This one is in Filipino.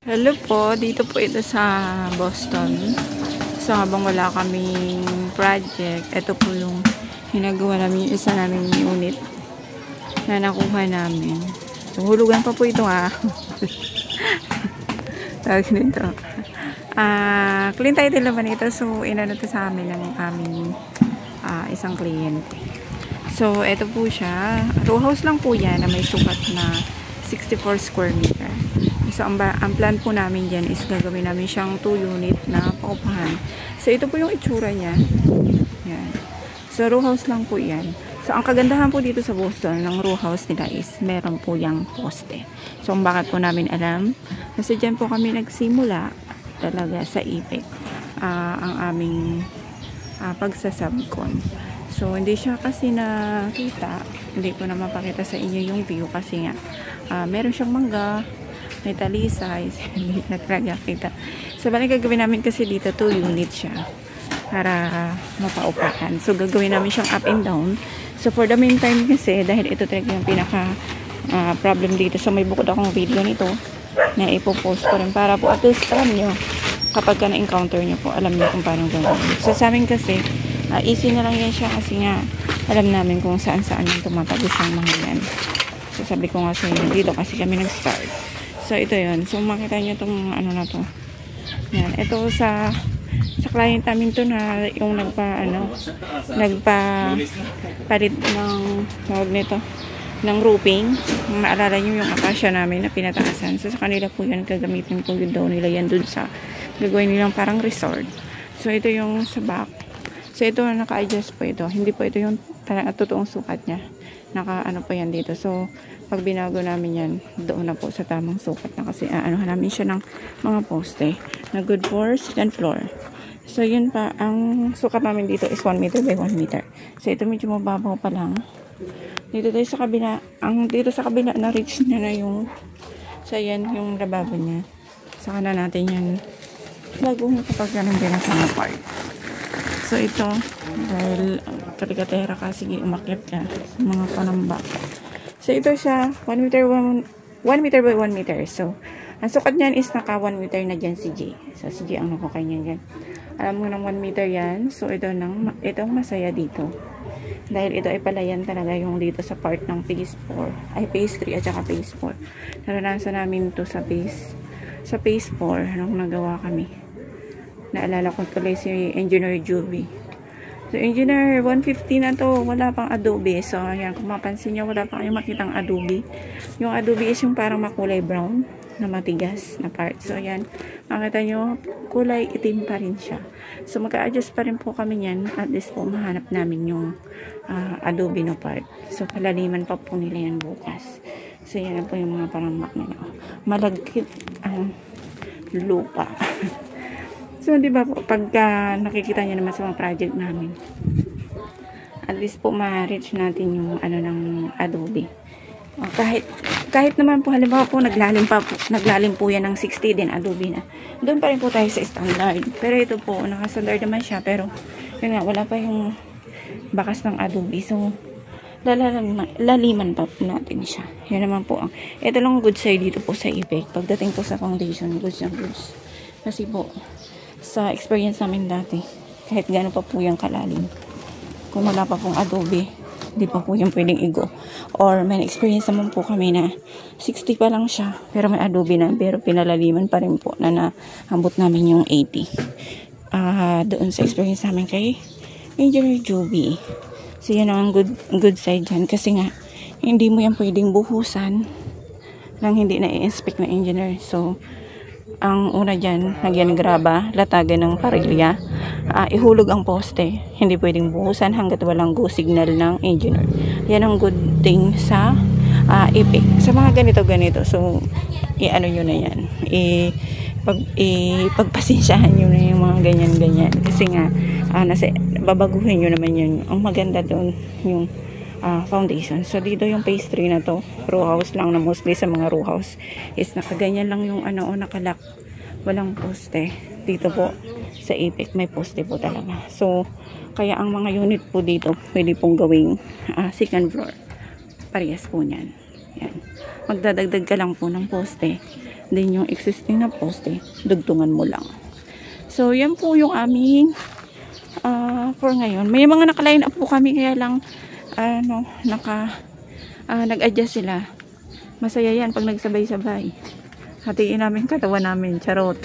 Hello po, dito po ito sa Boston. So habang wala kaming project, ito po yung ginagawa namin, yung isa namin unit na nakuha namin. So hulugan pa po ito tawag nito. Clean title naman ito. So inano to sa amin ng aming isang kliyente. So ito po siya. Row house lang po yan na may sukat na 64 square meter. So, ang plan po namin dyan is gagawin namin siyang 2 unit na paupahan. So, ito po yung itsura niya. Yan. So, row house lang po yan. So, ang kagandahan po dito sa Boston ng row house nila is meron po yung poste. So, ang bakit po namin alam, kasi dyan po kami nagsimula talaga sa IPEC ang aming pagsasubcon. So, hindi siya kasi nakita. Hindi ko na mapakita sa inyo yung view kasi nga meron siyang mangga, may talisay, hindi na talaga kita. So, balik gagawin namin kasi dito 2 unit siya para mapaupahan. So, gagawin namin siyang up and down. So, for the meantime kasi, dahil ito talaga yung pinaka problem dito. So, may bukod akong video nito na ipopost ko rin para po at least alam nyo, kapag ka na-encounter nyo po, alam nyo kung paano gagawin. So, sa amin kasi, easy na lang yan siya kasi nga, alam namin kung saan-saan yung tumatagos ang mga yan. So, sabi ko nga sa inyo, dito kasi kami nag-start. So, ito yun. So, makita nyo itong ano na to. Yan. Ito sa client namin to na yung nagpapalit ng tawag nito, ng roofing. Maalala nyo yung akasya namin na pinataasan. So, sa kanila po yan, gagamitin po yun daw nila yan dun sa gagawin nilang parang resort. So, ito yung sa back. So, ito naka-adjust po ito. Hindi po ito yung totoong sukat niya. Naka-ano po yan dito. So, pag binago namin yan, doon na po sa tamang sukat na kasi ano namin siya ng mga poste na good for second floor. So, yun pa. Ang sukat namin dito is 1 meter by 1 meter. So, ito medyo mababaw pa lang. Dito tayo sa kabila. Dito sa kabila na reach na yung so, yan yung lababo niya. Saka na natin yan laguhin kapag ganun din ang part. So, ito dahil karikatera ka, sige umakyat ka sa mga panamba. So, ito siya 1 meter by 1 meter. So, ang sukat niyan is naka 1 meter na dyan si J. So, si J ang nakukay niyan dyan. Alam mo ng 1 meter yan. So, itong masaya dito. Dahil ito ay palayan talaga yung dito sa part ng phase 4. Ay, phase 3 at saka phase 4. Naranasan namin ito sa phase 4 nung nagawa kami. Naalala ko tuloy si Engineer Juby. So, Engineer 150 na to. Wala pang Adobe. So, ayan. Kung mapansin nyo, wala pa kayong makitang Adobe. Yung Adobe is yung parang makulay brown na matigas na part. So, ayan. Makita nyo, kulay itim pa rin siya. So, magka-adjust pa rin po kami yan. At least po, mahanap namin yung Adobe na part. So, palaliman pa po nila yan bukas. So, yan po yung mga parang malagkit ang lupa. So, di ba po, pagka nakikita niyo naman sa mga project namin, at least po ma-reach natin yung ng Adobe. Kahit naman po, halimbawa po, naglalim po yan ng 60 din, Adobe na. Doon pa rin po tayo sa standard. Pero ito po, naka-standard naman siya, pero, yun nga, wala pa yung bakas ng Adobe. So, laliman pa po natin siya. Yan naman po. Ito lang good side dito po sa IPEC. Pagdating po sa foundation, goods yung goods. Kasi po, sa experience namin dati, kahit gano'n pa po yung kalalim, kung wala pa pong Adobe, hindi pa po yung pwedeng igo. Or may experience naman po kami na 60 pa lang siya, pero may Adobe na, pero pinalaliman pa rin po na naambot namin yung 80. Doon sa experience namin kay Engineer Juby. So, yan ang good side dyan. Kasi nga, hindi mo yan pwedeng buhusan lang hindi na i-inspect na engineer. So, ang una dyan, nagyan graba, latagan ng parilya, ihulog ang poste. Hindi pwedeng buhusan hanggat walang go signal ng engineer. Yan ang good thing sa IPEC. Sa mga ganito. So, i-ano nyo na yan. Pagpasensyahan nyo na yung mga ganyan-ganyan. Kasi nga, babaguhin nyo naman yun. Ang maganda doon, yung foundation. So, dito yung phase 3 na to. Row house lang na mostly sa mga row house is nakaganyan lang yung nakalak. Walang poste. Dito po sa IPEC may poste po talaga. So, kaya ang mga unit po dito pwede pong gawing second floor. Parehas po niyan. Yan. Magdadagdag ka lang po ng poste Then yung existing na poste, dugtungan mo lang. So yan po yung aming for ngayon. May mga naka-line up po kami, kaya lang nag-adjust sila. Masaya yan pag nagsabay-sabay. Hatiin namin katawan namin, charot.